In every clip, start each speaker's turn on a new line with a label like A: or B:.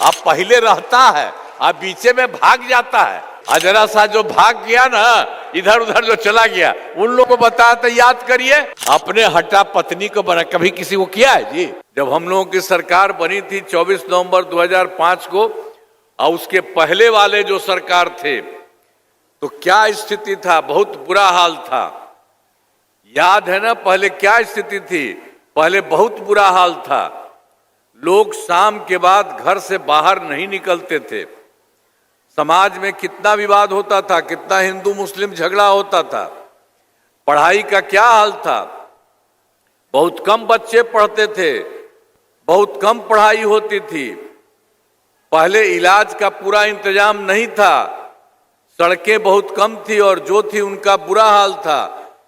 A: अब पहले रहता है, अब बीचे में भाग जाता है। जरा सा जो भाग गया ना, इधर उधर जो चला गया, उन लोगों को बताया तो याद करिए। अपने हटा पत्नी को बना, कभी किसी को किया है जी? जब हम लोगों की सरकार बनी थी 24 नवंबर 2005 को, और उसके पहले वाले जो सरकार थे, तो क्या स्थिति था? बहुत बुरा हाल था। याद है ना पहले क्या स्थिति थी? पहले बहुत बुरा हाल था। लोग शाम के बाद घर से बाहर नहीं निकलते थे। समाज में कितना विवाद होता था, कितना हिंदू मुस्लिम झगड़ा होता था। पढ़ाई का क्या हाल था? बहुत कम बच्चे पढ़ते थे, बहुत कम पढ़ाई होती थी। पहले इलाज का पूरा इंतजाम नहीं था, सड़कें बहुत कम थी और जो थी उनका बुरा हाल था।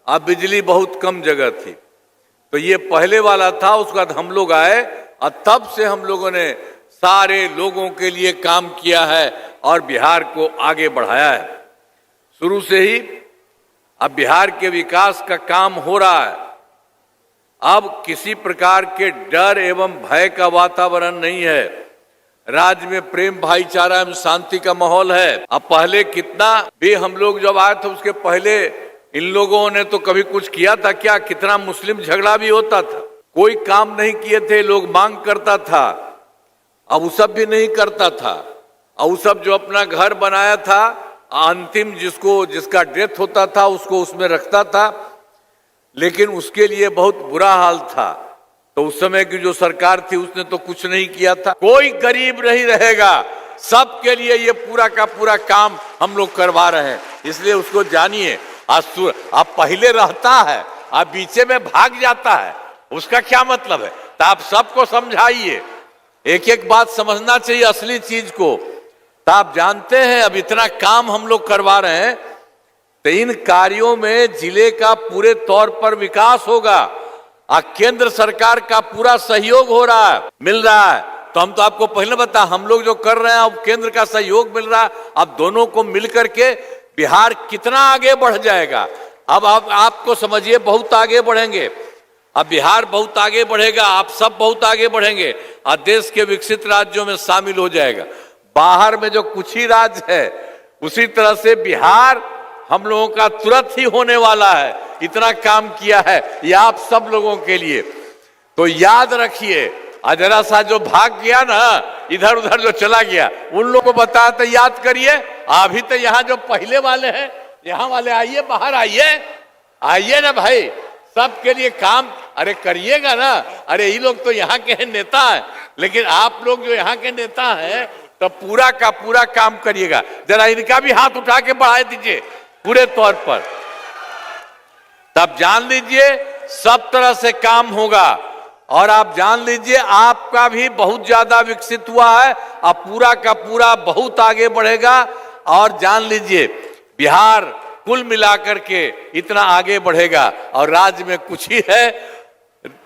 A: अब बिजली बहुत कम जगह थी। तो ये पहले वाला था। उसके बाद हम लोग आए और तब से हम लोगों ने सारे लोगों के लिए काम किया है और बिहार को आगे बढ़ाया है। शुरू से ही अब बिहार के विकास का काम हो रहा है। अब किसी प्रकार के डर एवं भय का वातावरण नहीं है। राज्य में प्रेम भाईचारा एवं शांति का माहौल है। अब पहले कितना भी हम लोग जब आए थे, उसके पहले इन लोगों ने तो कभी कुछ किया था क्या? कितना मुस्लिम झगड़ा भी होता था, कोई काम नहीं किए थे। लोग मांग करता था, अब वो सब भी नहीं करता था। और वो सब जो अपना घर बनाया था, अंतिम जिसका डेथ होता था उसको उसमें रखता था, लेकिन उसके लिए बहुत बुरा हाल था। तो उस समय की जो सरकार थी उसने तो कुछ नहीं किया था। कोई गरीब नहीं रहेगा, सबके लिए ये पूरा का पूरा काम हम लोग करवा रहे हैं। इसलिए उसको जानिए। अब पहले रहता है, अब बीचे में भाग जाता है, उसका क्या मतलब है? तो आप सबको समझाइए, एक एक बात समझना चाहिए असली चीज को। तो आप जानते हैं अब इतना काम हम लोग करवा रहे हैं, तो इन कार्यों में जिले का पूरे तौर पर विकास होगा और केंद्र सरकार का पूरा सहयोग हो रहा है, मिल रहा है। तो हम तो आपको पहले बता, हम लोग जो कर रहे हैं अब केंद्र का सहयोग मिल रहा है। अब दोनों को मिलकर के बिहार कितना आगे बढ़ जाएगा। अब आपको समझिए, बहुत आगे बढ़ेंगे। अब बिहार बहुत आगे बढ़ेगा, आप सब बहुत आगे बढ़ेंगे और देश के विकसित राज्यों में शामिल हो जाएगा। बाहर में जो कुछ ही राज्य है, उसी तरह से बिहार हम लोगों का तुरंत ही होने वाला है। इतना काम किया है ये आप सब लोगों के लिए। तो याद रखिए, जरा सा जो भाग गया ना, इधर उधर जो चला गया, उन लोगों को बताया तो याद करिए। अभी तो यहाँ जो पहले वाले हैं, यहाँ वाले आइए, बाहर आइए ना भाई, सबके लिए काम अरे करिएगा ना। अरे ये लोग तो यहाँ के नेता हैं, लेकिन आप लोग जो यहाँ के नेता हैं तो पूरा का पूरा काम करिएगा। जरा इनका भी हाथ उठा के बढ़ा दीजिए पूरे तौर पर, तब जान लीजिए सब तरह से काम होगा। और आप जान लीजिए आपका भी बहुत ज्यादा विकसित हुआ है, अब पूरा का पूरा बहुत आगे बढ़ेगा। और जान लीजिए बिहार कुल मिलाकर के इतना आगे बढ़ेगा और राज्य में कुछ ही है,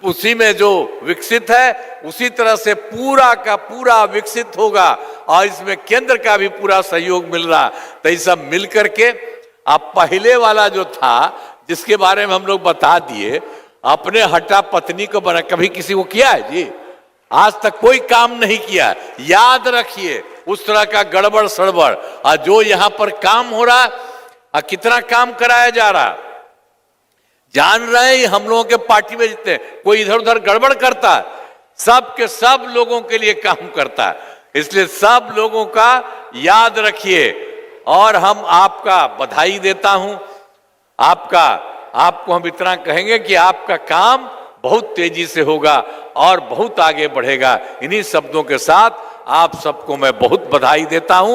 A: उसी में जो विकसित है उसी तरह से पूरा का पूरा विकसित होगा। और इसमें केंद्र का भी पूरा सहयोग मिल रहा। तो ये सब मिल करके अब पहले वाला जो था, जिसके बारे में हम लोग बता दिए, अपने हटा पत्नी को बना, कभी किसी को किया है जी? आज तक कोई काम नहीं किया। याद रखिए उस तरह का गड़बड़ सड़बड़। और जो यहाँ पर काम हो रहा और कितना काम कराया जा रहा, जान रहे हैं हम लोगों के पार्टी में जितने कोई इधर उधर गड़बड़ करता है, सब के सब लोगों के लिए काम करता है। इसलिए सब लोगों का याद रखिए। और हम आपका बधाई देता हूं। आपको हम इतना कहेंगे कि आपका काम बहुत तेजी से होगा और बहुत आगे बढ़ेगा। इन्हीं शब्दों के साथ आप सबको मैं बहुत बधाई देता हूं।